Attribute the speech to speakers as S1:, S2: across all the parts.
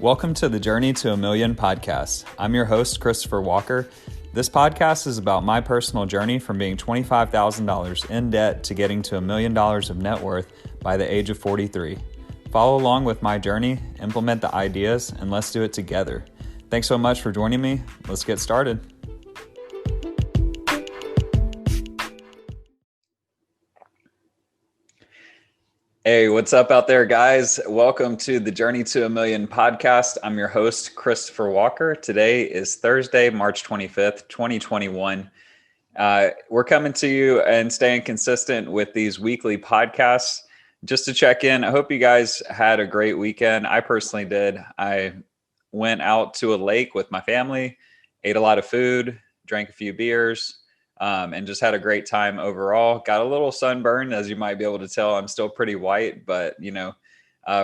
S1: Welcome to the Journey to a Million podcast. I'm your host, Christopher Walker. This podcast is about my personal journey from being $25,000 in debt to getting to $1 million of net worth by the age of 43. Follow along with my journey, implement the ideas, and let's do it together. Thanks so much for joining me. Let's get started. Hey, what's up out there, guys? Welcome to the Journey to a Million podcast. I'm your host, Christopher Walker. Today is Thursday, March 25th, 2021. We're coming to you and staying consistent with these weekly podcasts. Just to check in, I hope you guys had a great weekend. I personally did. I went out to a lake with my family, ate a lot of food, drank a few beers, and just had a great time overall. Got a little sunburned, as you might be able to tell. I'm still pretty white, but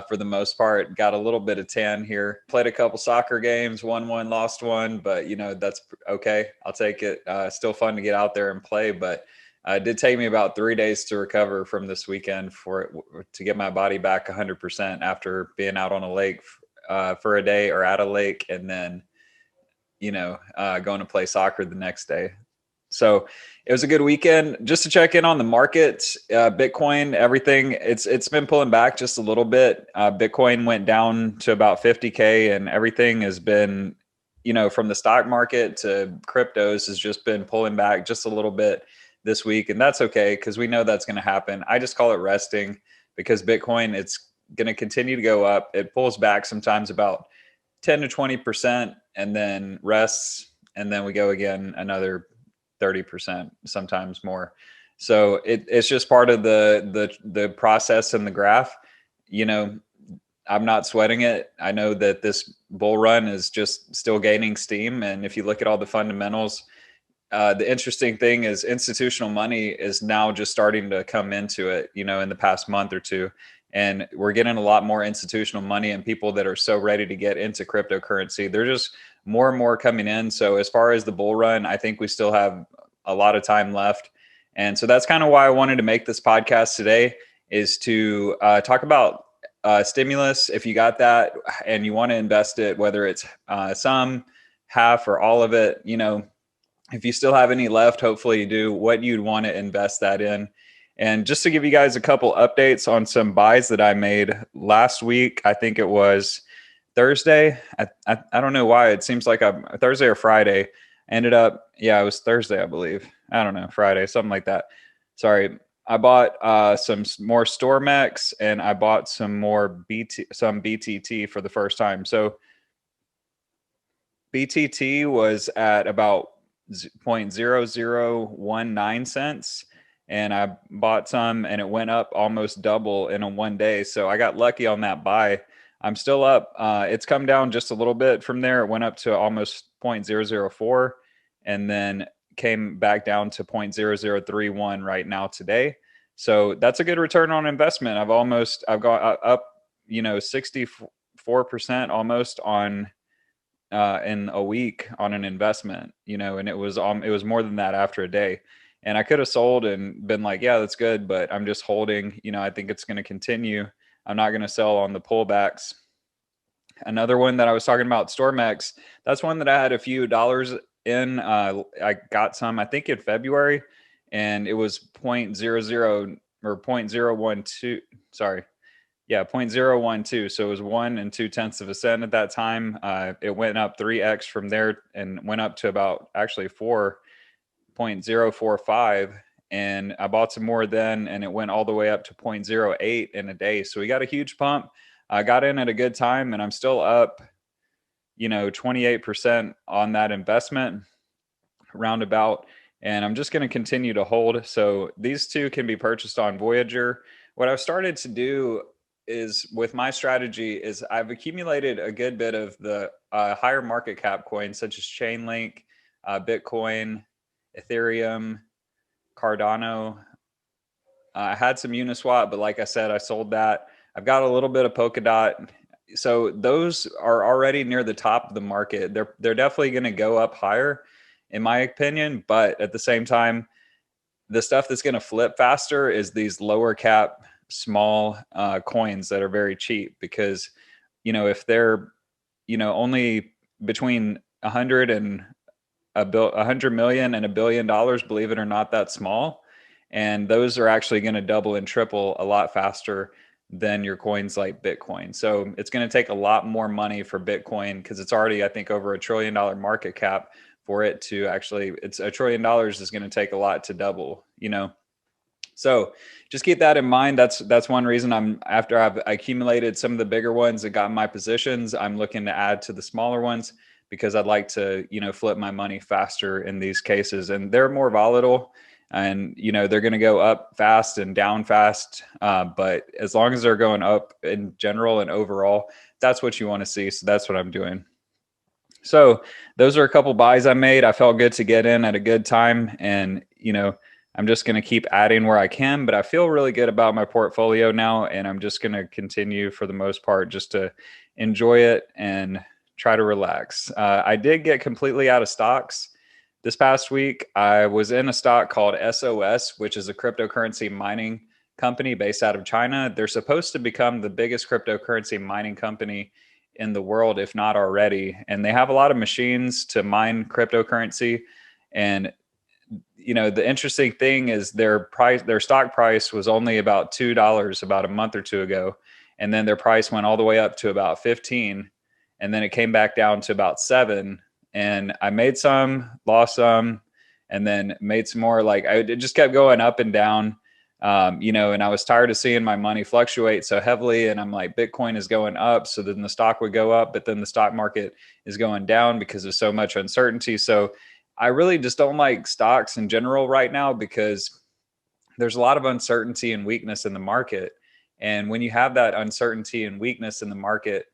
S1: for the most part, got a little bit of tan here. Played a couple soccer games, won one, lost one, but that's okay. I'll take it. Still fun to get out there and play, but it did take me about 3 days to recover from this weekend to get my body back 100% after being out on a lake for a day or at a lake, and then going to play soccer the next day. So it was a good weekend. Just to check in on the markets, Bitcoin, everything, it's been pulling back just a little bit. Bitcoin went down to about 50K, and everything has been, from the stock market to cryptos has just been pulling back just a little bit this week. And that's okay, because we know that's going to happen. I just call it resting, because Bitcoin, it's going to continue to go up. It pulls back sometimes about 10 to 20% and then rests. And then we go again another 30%, sometimes more. So it's just part of the process and the graph. I'm not sweating it. I know that this bull run is just still gaining steam. And if you look at all the fundamentals, the interesting thing is institutional money is now just starting to come into it, in the past month or two. And we're getting a lot more institutional money and people that are so ready to get into cryptocurrency. They're just more and more coming in. So as far as the bull run, I think we still have a lot of time left. And so that's kind of why I wanted to make this podcast today, is to talk about stimulus. If you got that and you want to invest it, whether it's some, half, or all of it, if you still have any left, hopefully you do, what you'd want to invest that in. And just to give you guys a couple updates on some buys that I made last week, I think it was Thursday. I don't know why. It seems like Thursday or Friday. Ended up, it was Thursday, I believe. I don't know, Friday, something like that. Sorry. I bought some more stmx, and I bought some more BTT for the first time. So BTT was at about 0.0019 cents. And I bought some, and it went up almost double in a 1 day. So I got lucky on that buy. I'm still up. It's come down just a little bit from there. It went up to almost 0.004 and then came back down to 0.0031 right now today. So that's a good return on investment. I've got up, 64% almost on in a week on an investment, and it was more than that after a day. And I could have sold and been like, yeah, that's good, but I'm just holding. I think it's going to continue. I'm not going to sell on the pullbacks. Another one that I was talking about, stmx, that's one that I had a few dollars in. I got some, I think, in February, and it was 0.00 or 0.012. Sorry. Yeah, 0.012. So it was 1 2/10 of a cent at that time. It went up 3x from there and went up to about actually 4.045, and I bought some more then, and it went all the way up to 0.08 in a day. So we got a huge pump. I got in at a good time, and I'm still up 28% on that investment roundabout, and I'm just going to continue to hold. So these two can be purchased on Voyager. What I've started to do is, with my strategy, is I've accumulated a good bit of the higher market cap coins, such as Chainlink, Bitcoin, Ethereum, Cardano. I had some Uniswap, but like I said, I sold that. I've got a little bit of Polkadot. So those are already near the top of the market. They're definitely going to go up higher, in my opinion. But at the same time, the stuff that's going to flip faster is these lower cap, small coins that are very cheap, because if they're only between 100 and 100 million and $1 billion, believe it or not, that's small. And those are actually going to double and triple a lot faster than your coins like Bitcoin. So it's going to take a lot more money for Bitcoin because it's already, I think, over $1 trillion market cap for it to actually, it's $1 trillion is going to take a lot to double. So just keep that in mind. That's one reason after I've accumulated some of the bigger ones that got in my positions, I'm looking to add to the smaller ones because I'd like to, flip my money faster in these cases. And they're more volatile and, they're going to go up fast and down fast. But as long as they're going up in general and overall, that's what you want to see. So that's what I'm doing. So those are a couple buys I made. I felt good to get in at a good time. And, I'm just going to keep adding where I can, but I feel really good about my portfolio now. And I'm just going to continue for the most part, just to enjoy it and try to relax. I did get completely out of stocks this past week. I was in a stock called SOS, which is a cryptocurrency mining company based out of China. They're supposed to become the biggest cryptocurrency mining company in the world, if not already. And they have a lot of machines to mine cryptocurrency. And the interesting thing is their stock price was only about $2 about a month or two ago. And then their price went all the way up to about 15. And then it came back down to about 7. And I made some, lost some, and then made some more. Like it just kept going up and down. And I was tired of seeing my money fluctuate so heavily. And I'm like, Bitcoin is going up. So then the stock would go up, but then the stock market is going down because there's so much uncertainty. So I really just don't like stocks in general right now because there's a lot of uncertainty and weakness in the market. And when you have that uncertainty and weakness in the market,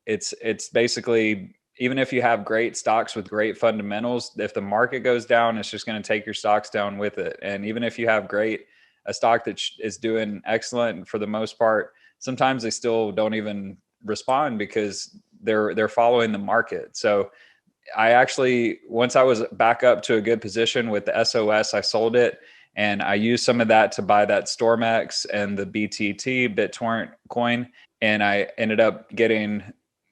S1: it's basically, even if you have great stocks with great fundamentals, if the market goes down, it's just going to take your stocks down with it. And even if you have a stock that is doing excellent for the most part, sometimes they still don't even respond because they're following the market. So I actually, once I was back up to a good position with the SOS, I sold it and I used some of that to buy that stmx and the BTorrent coin. And I ended up getting,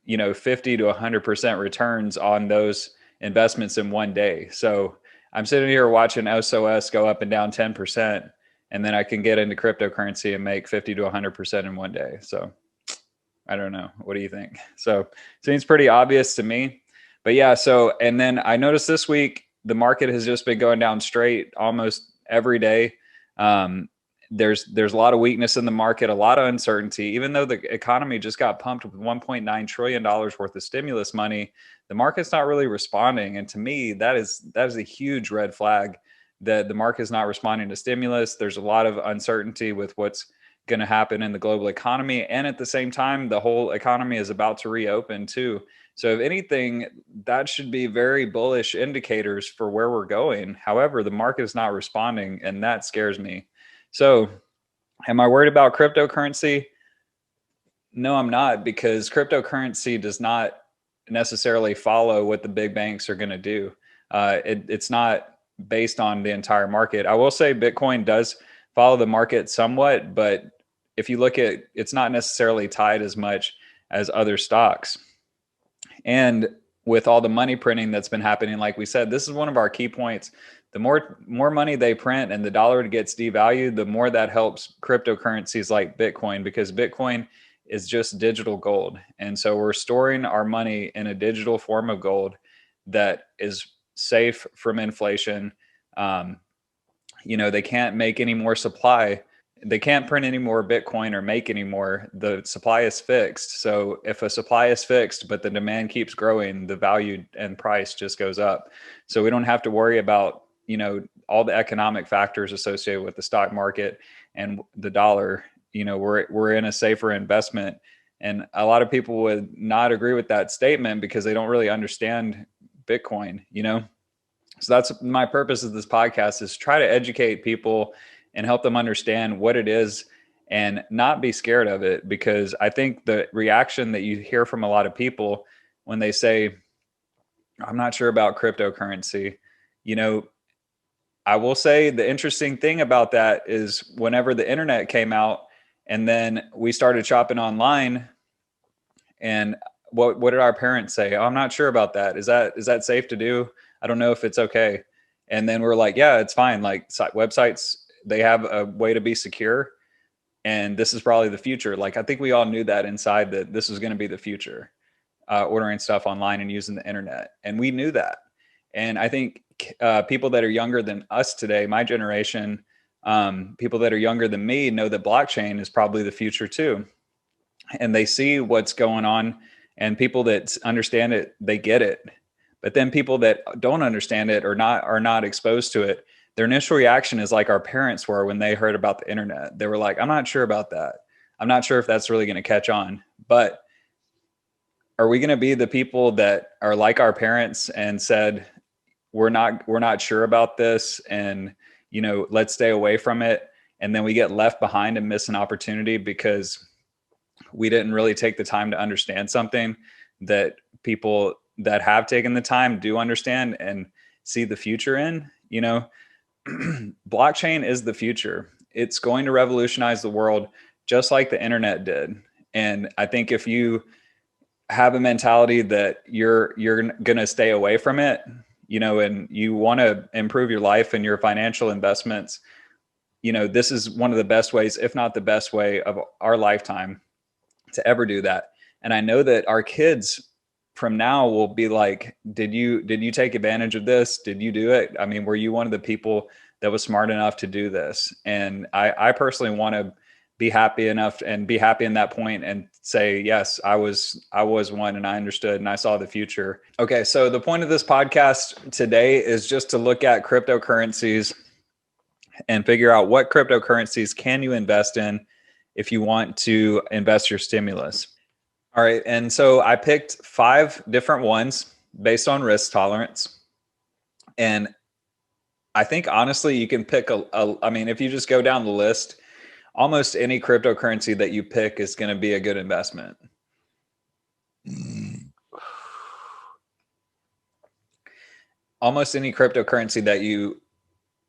S1: 50 to 100% returns on those investments in one day. So I'm sitting here watching SOS go up and down 10%, and then I can get into cryptocurrency and make 50 to 100% in one day. So I don't know. What do you think? So seems pretty obvious to me. But yeah, and then I noticed this week, the market has just been going down straight almost every day. There's a lot of weakness in the market, a lot of uncertainty, even though the economy just got pumped with $1.9 trillion worth of stimulus money, the market's not really responding. And to me, that is a huge red flag that the market is not responding to stimulus. There's a lot of uncertainty with what's going to happen in the global economy. And at the same time, the whole economy is about to reopen too. So if anything, that should be very bullish indicators for where we're going. However, the market is not responding, and that scares me. So am I worried about cryptocurrency? No, I'm not, because cryptocurrency does not necessarily follow what the big banks are going to do. It's not based on the entire market. I will say Bitcoin does follow the market somewhat, but if you look at, it's not necessarily tied as much as other stocks. And with all the money printing that's been happening, like we said, this is one of our key points. The more money they print and the dollar gets devalued, the more that helps cryptocurrencies like Bitcoin, because Bitcoin is just digital gold. And so we're storing our money in a digital form of gold that is safe from inflation. They can't make any more supply. They can't print any more Bitcoin or make any more. The supply is fixed. So if a supply is fixed, but the demand keeps growing, the value and price just goes up. So we don't have to worry about, all the economic factors associated with the stock market and the dollar. We're in a safer investment. And a lot of people would not agree with that statement because they don't really understand Bitcoin, So that's my purpose of this podcast, is try to educate people and help them understand what it is and not be scared of it. Because I think the reaction that you hear from a lot of people when they say, I'm not sure about cryptocurrency, I will say the interesting thing about that is whenever the internet came out and then we started shopping online, and what did our parents say? Oh, I'm not sure about that. Is that safe to do? I don't know if it's okay. And then we're like, yeah, it's fine. Like websites, they have a way to be secure, and this is probably the future. Like I think we all knew that inside, that this was going to be the future, ordering stuff online and using the internet, and we knew that. And I think people that are younger than us today, my generation, people that are younger than me, know that blockchain is probably the future too, and they see what's going on, and people that understand it, they get it. But then people that don't understand it, or are not exposed to it, their initial reaction is like our parents were when they heard about the internet. They were like, I'm not sure about that. I'm not sure if that's really going to catch on. But are we going to be the people that are like our parents and said, we're not sure about this, and let's stay away from it, and then we get left behind and miss an opportunity because we didn't really take the time to understand something that people that have taken the time do understand and see the future in? Blockchain is the future. It's going to revolutionize the world just like the internet did. And I think if you have a mentality that you're going to stay away from it, and you want to improve your life and your financial investments, this is one of the best ways, if not the best way of our lifetime, to ever do that. And I know that our kids from now will be like, did you take advantage of this? Did you do it? I mean, were you one of the people that was smart enough to do this? And I personally want to be happy enough and be happy in that point and say, yes, I was one, and I understood and I saw the future. Okay. So the point of this podcast today is just to look at cryptocurrencies and figure out what cryptocurrencies can you invest in if you want to invest your stimulus. All right. And so I picked 5 different ones based on risk tolerance. And I think honestly, you can pick I mean, if you just go down the list, almost any cryptocurrency that you pick is going to be a good investment. Almost any cryptocurrency that you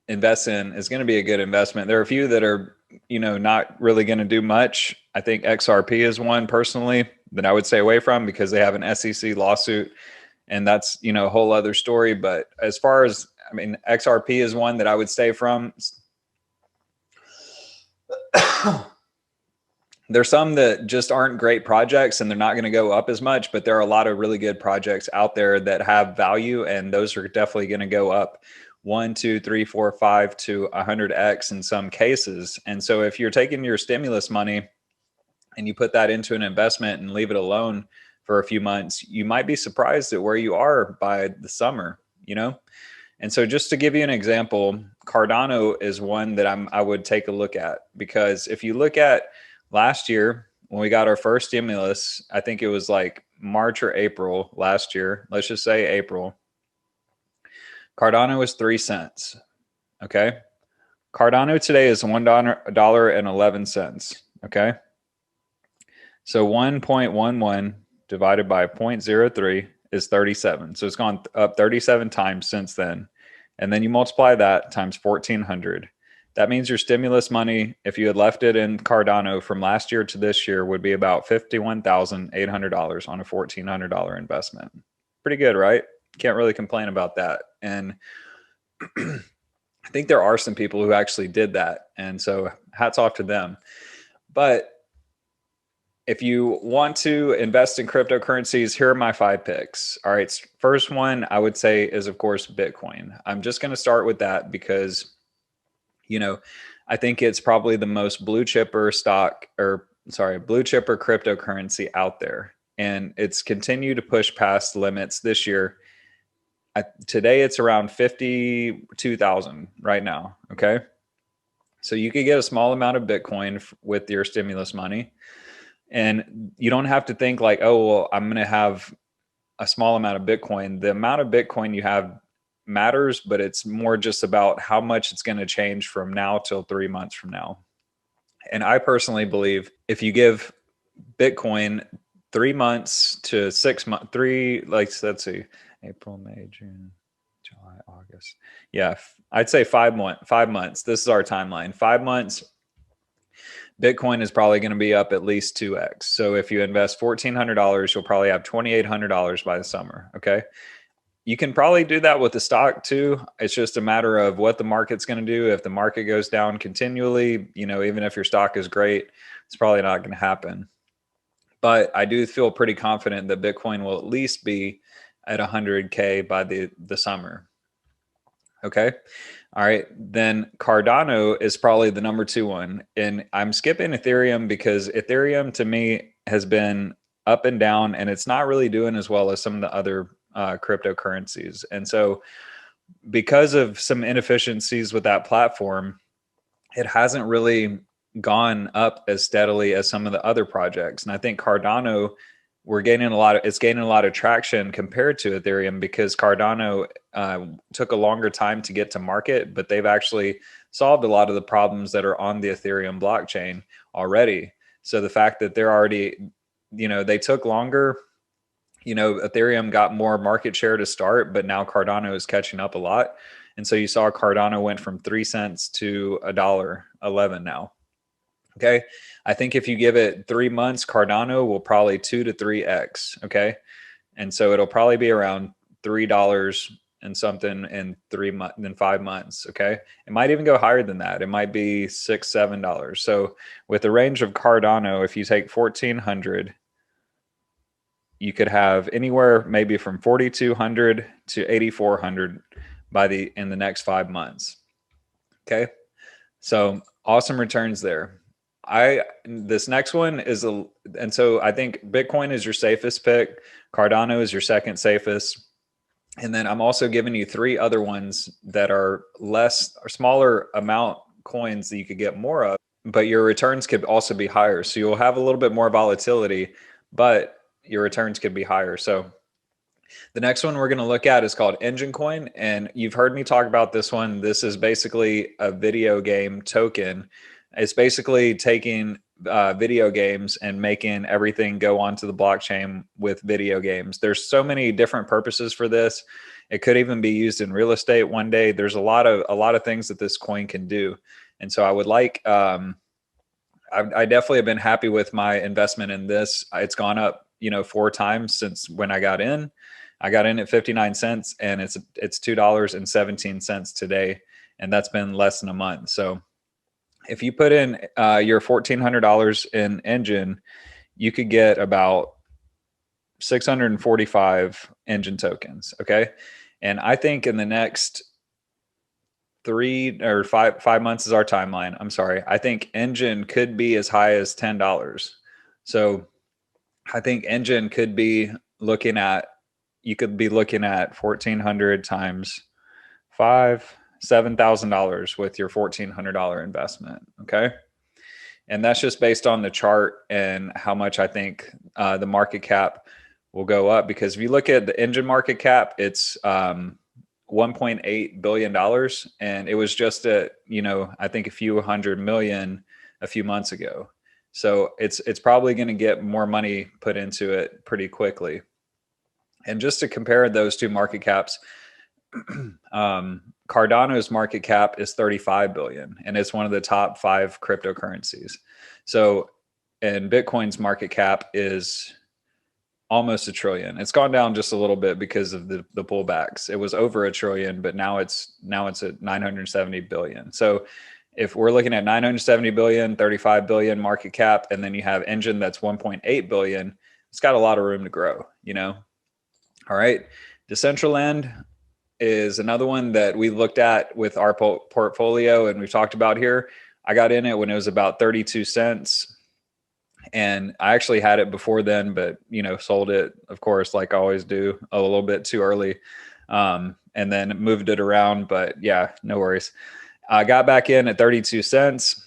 S1: invest in is going to be a good investment. There are a few that are, not really going to do much. I think XRP is one personally that I would stay away from because they have an SEC lawsuit, and that's, a whole other story. But as far as, I mean, XRP is one that I would stay from. There's some that just aren't great projects and they're not going to go up as much, but there are a lot of really good projects out there that have value, and those are definitely going to go up 1, 2, 3, 4, 5 to 100x in some cases. And so if you're taking your stimulus money and you put that into an investment and leave it alone for a few months, you might be surprised at where you are by the summer, And so just to give you an example, Cardano is one that I would take a look at, because if you look at last year when we got our first stimulus, I think it was like March or April last year. Let's just say April. Cardano was 3 cents. Okay. Cardano today is $1.11. Okay. So 1.11 divided by 0.03 is 37. So it's gone up 37 times since then. And then you multiply that times 1,400. That means your stimulus money, if you had left it in Cardano from last year to this year, would be about $51,800 on a $1,400 investment. Pretty good, right? Can't really complain about that. And I think there are some people who actually did that. And so hats off to them. But if you want to invest in cryptocurrencies, here are my 5 picks. All right. First one I would say is, of course, Bitcoin. I'm just going to start with that because, I think it's probably the most blue chipper cryptocurrency out there. And it's continued to push past limits this year. Today it's around 52,000 right now. Okay. So you could get a small amount of Bitcoin with your stimulus money. And you don't have to think like, oh, well, I'm going to have a small amount of Bitcoin. The amount of Bitcoin you have matters, but it's more just about how much it's going to change from now till 3 months from now. And I personally believe if you give Bitcoin 3 months to 6 months, let's see, April, May, June, July, August. Yeah, I'd say 5 months. This is our timeline. 5 months. Bitcoin is probably going to be up at least 2x. So if you invest $1,400, you'll probably have $2,800 by the summer. Okay. You can probably do that with the stock too. It's just a matter of what the market's going to do. If the market goes down continually, even if your stock is great, it's probably not going to happen. But I do feel pretty confident that Bitcoin will at least be at 100K by the summer. Okay. All right. Then Cardano is probably the number 2 one. And I'm skipping Ethereum because Ethereum to me has been up and down, and it's not really doing as well as some of the other cryptocurrencies. And so, because of some inefficiencies with that platform, it hasn't really gone up as steadily as some of the other projects. And I think Cardano, it's gaining a lot of traction compared to Ethereum because Cardano took a longer time to get to market, but they've actually solved a lot of the problems that are on the Ethereum blockchain already. So the fact that they're already, they took longer, Ethereum got more market share to start, but now Cardano is catching up a lot. And so you saw Cardano went from 3 cents to $1.11 now. Okay. I think if you give it 3 months, Cardano will probably 2 to 3x. Okay. And so it'll probably be around $3 and something in 5 months. Okay. It might even go higher than that. It might be $6, $7. So with the range of Cardano, if you take 1,400, you could have anywhere maybe from 4,200 to 8,400 in the next 5 months. Okay. So awesome returns there. This next one is and so I think Bitcoin is your safest pick. Cardano is your second safest. And then I'm also giving you 3 other ones that are less or smaller amount coins that you could get more of, but your returns could also be higher. So you'll have a little bit more volatility, but your returns could be higher. So the next one we're going to look at is called Engine Coin. And you've heard me talk about this one. This is basically a video game token. It's basically taking video games and making everything go onto the blockchain with video games. There's so many different purposes for this. It could even be used in real estate one day. There's a lot of things that this coin can do. And so I would like, I definitely have been happy with my investment in this. It's gone up, 4 times since when I got in. I got in at 59 cents and it's $2.17 today. And that's been less than a month. So if you put in your $1,400 in Engine, you could get about 645 Engine tokens. Okay. And I think in the next 3 or 5 months is our timeline. I'm sorry. I think Engine could be as high as $10. So I think Engine could be looking at, you could be looking at 1,400 times 5, $7,000 with your $1,400 investment. Okay. And that's just based on the chart and how much I think the market cap will go up. Because if you look at the Engine market cap, it's $1.8 billion. And it was just at, I think a few hundred million a few months ago. So it's probably going to get more money put into it pretty quickly. And just to compare those two market caps, Cardano's market cap is 35 billion, and it's one of the top 5 cryptocurrencies. So, and Bitcoin's market cap is almost $1 trillion. It's gone down just a little bit because of the pullbacks. It was over $1 trillion, but now it's at 970 billion. So if we're looking at 970 billion, 35 billion market cap, and then you have Engine that's 1.8 billion, it's got a lot of room to grow, All right. Decentraland is another one that we looked at with our portfolio and we've talked about here. I got in it when it was about 32 cents. And I actually had it before then, but sold it, of course, like I always do, a little bit too early. And then moved it around, but yeah, no worries. I got back in at 32 cents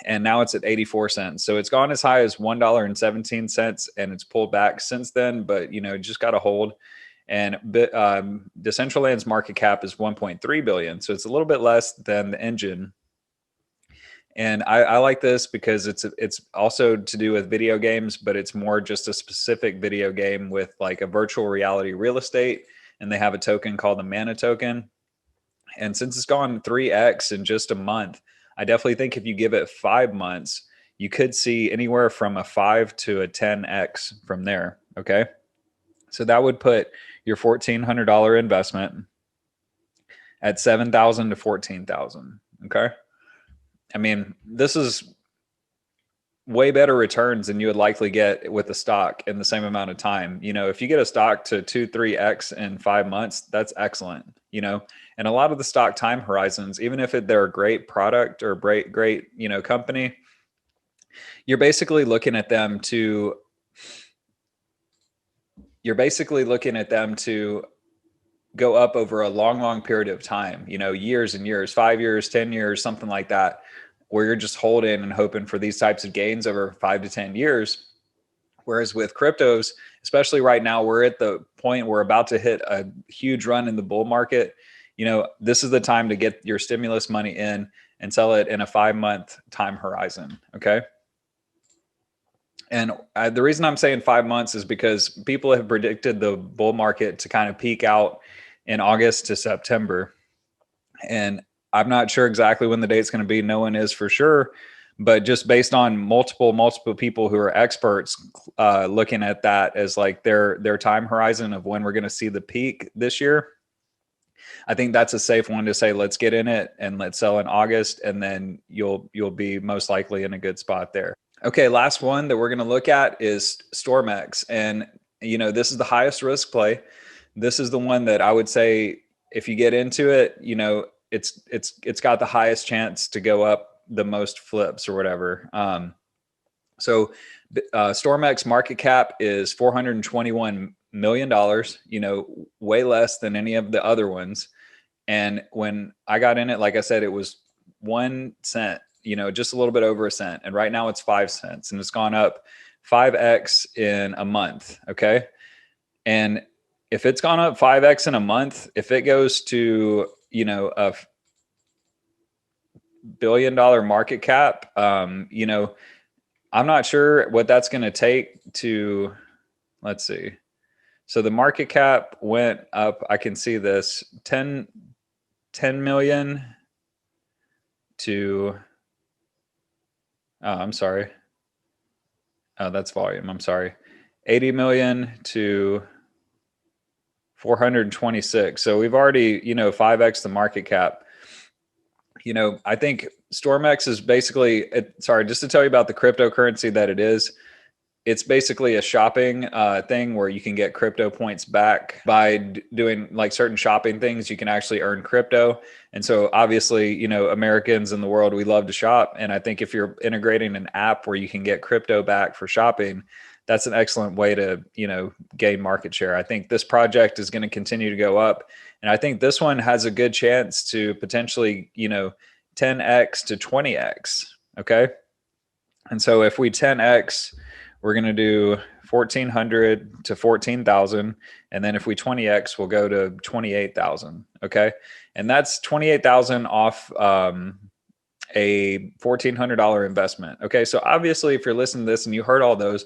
S1: and now it's at 84 cents. So it's gone as high as $1.17 and it's pulled back since then, but just got to hold. And Decentraland's market cap is 1.3 billion. So it's a little bit less than the Engine. And I like this because it's also to do with video games, but it's more just a specific video game with like a virtual reality real estate. And they have a token called the Mana token. And since it's gone 3x in just a month, I definitely think if you give it 5 months, you could see anywhere from a 5 to a 10x from there. Okay. So that would put your $1,400 investment at 7,000 to 14,000. Okay. I mean, this is way better returns than you would likely get with a stock in the same amount of time. If you get a stock to 2, 3x in 5 months, that's excellent. And a lot of the stock time horizons, even if they're a great product or great, company, you're basically looking at them to go up over a long period of time, years and years, 5 years, 10 years, something like that, where you're just holding and hoping for these types of gains over 5 to 10 years. Whereas with cryptos, especially right now, we're at the point we're about to hit a huge run in the bull market. This is the time to get your stimulus money in and sell it in a 5-month time horizon. Okay. And the reason I'm saying 5 months is because people have predicted the bull market to kind of peak out in August to September. And I'm not sure exactly when the date's going to be. No one is for sure. But just based on multiple people who are experts looking at that as like their time horizon of when we're going to see the peak this year, I think that's a safe one to say, let's get in it and let's sell in August, and then you'll be most likely in a good spot there. Okay, last one that we're going to look at is stmx, and this is the highest risk play. This is the one that I would say if you get into it, it's got the highest chance to go up the most flips or whatever. So stmx market cap is $421 million, way less than any of the other ones. And when I got in it, like I said, it was 1 cent, just a little bit over a cent. And right now it's 5 cents, and it's gone up 5x in a month. Okay. And if it's gone up 5x in a month, if it goes to, a $1 billion market cap, I'm not sure what that's going to take to, let's see. So the market cap went up, I can see this, 10 million to, I'm sorry. Oh, that's volume. I'm sorry. 80 million to 426. So we've already, 5x the market cap. I think stmx is basically, just to tell you about the cryptocurrency that it is, it's basically a shopping thing where you can get crypto points back by doing like certain shopping things. You can actually earn crypto. And so obviously, Americans in the world, we love to shop. And I think if you're integrating an app where you can get crypto back for shopping, that's an excellent way to, gain market share. I think this project is going to continue to go up. And I think this one has a good chance to potentially, 10x to 20x. Okay. And so if we 10x, we're going to do 1,400 to 14,000. And then if we 20x, we'll go to 28,000. Okay. And that's 28,000 off a $1,400 investment. Okay. So obviously if you're listening to this and you heard all those,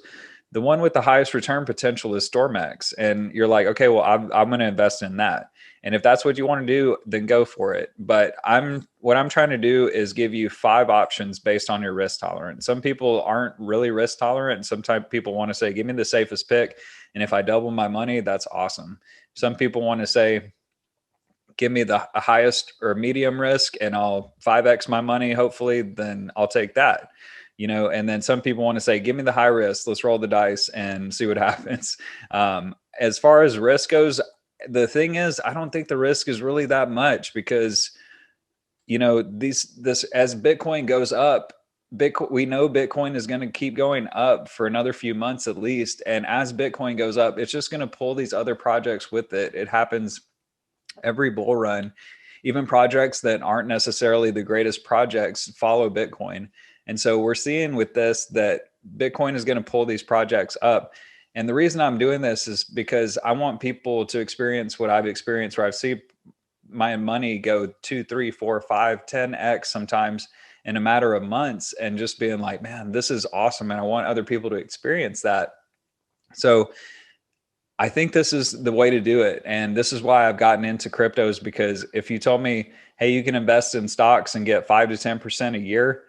S1: the one with the highest return potential is stmx. And you're like, okay, well, I'm going to invest in that. And if that's what you want to do, then go for it. But what I'm trying to do is give you 5 options based on your risk tolerance. Some people aren't really risk tolerant. And sometimes people want to say, give me the safest pick. And if I double my money, that's awesome. Some people want to say, give me the highest or medium risk and I'll 5x my money. Hopefully, then I'll take that. And then some people want to say, give me the high risk. Let's roll the dice and see what happens. As far as risk goes, the thing is, I don't think the risk is really that much because, this as Bitcoin goes up, we know Bitcoin is going to keep going up for another few months at least. And as Bitcoin goes up, it's just going to pull these other projects with it. It happens every bull run. Even projects that aren't necessarily the greatest projects follow Bitcoin. And so we're seeing with this that Bitcoin is going to pull these projects up. And the reason I'm doing this is because I want people to experience what I've experienced, where I've seen my money go 2, 3, 4, 5, 10x sometimes in a matter of months, and just being like, man, this is awesome. And I want other people to experience that. So I think this is the way to do it. And this is why I've gotten into cryptos, because if you told me, hey, you can invest in stocks and get 5 to 10% a year,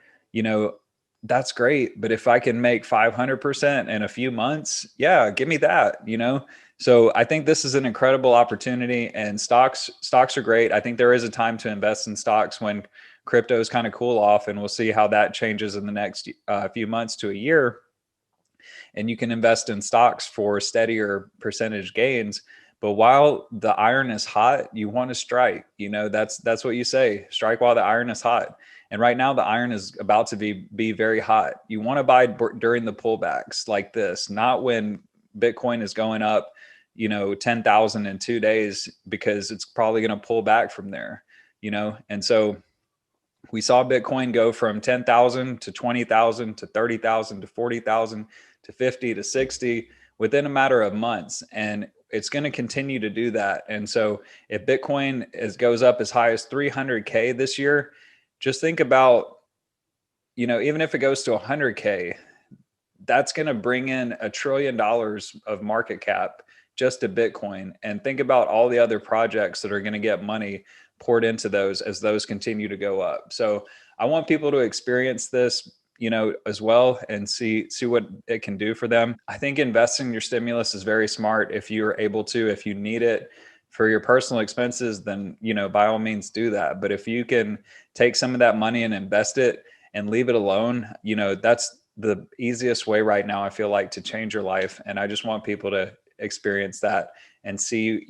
S1: that's great. But if I can make 500% in a few months, yeah, give me that, you know? So I think this is an incredible opportunity, and stocks are great. I think there is a time to invest in stocks when cryptos kind of cool off, and we'll see how that changes in the next few months to a year. And you can invest in stocks for steadier percentage gains. But while the iron is hot, you want to strike. You know, that's what you say. Strike while the iron is hot. And right now, the iron is about to be very hot. You want to buy during the pullbacks like this, not when Bitcoin is going up, 10,000 in 2 days, because it's probably going to pull back from there. And so we saw Bitcoin go from 10,000 to 20,000 to 30,000 to 40,000 to 50 to 60 within a matter of months. And it's going to continue to do that. And so if Bitcoin goes up as high as 300K this year, just think about, even if it goes to 100K, that's going to bring in $1 trillion of market cap just to Bitcoin. And think about all the other projects that are going to get money poured into those as those continue to go up. So I want people to experience this, as well, and see what it can do for them. I think investing your stimulus is very smart if you're able to. If you need it for your personal expenses, then, by all means do that. But if you can take some of that money and invest it and leave it alone, that's the easiest way right now, I feel like, to change your life. And I just want people to experience that and see,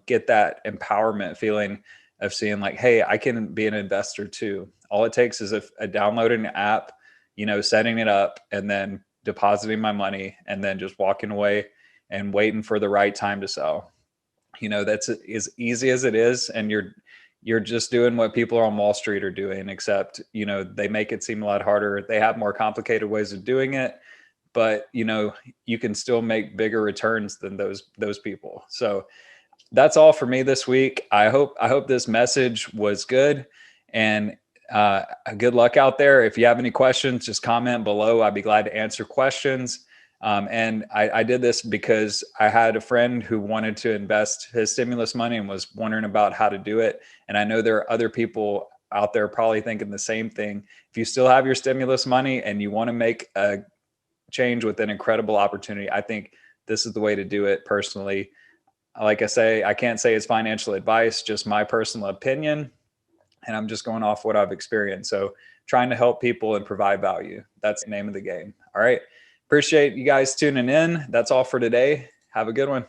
S1: get that empowerment feeling of seeing like, hey, I can be an investor too. All it takes is a downloading an app, setting it up, and then depositing my money, and then just walking away and waiting for the right time to sell. That's as easy as it is. And you're just doing what people on Wall Street are doing, except, they make it seem a lot harder. They have more complicated ways of doing it, but you can still make bigger returns than those people. So that's all for me this week. I hope this message was good, and good luck out there. If you have any questions, just comment below. I'd be glad to answer questions. And I did this because I had a friend who wanted to invest his stimulus money and was wondering about how to do it. And I know there are other people out there probably thinking the same thing. If you still have your stimulus money and you want to make a change with an incredible opportunity, I think this is the way to do it personally. Like I say, I can't say it's financial advice, just my personal opinion. And I'm just going off what I've experienced. So trying to help people and provide value. That's the name of the game. All right. Appreciate you guys tuning in. That's all for today. Have a good one.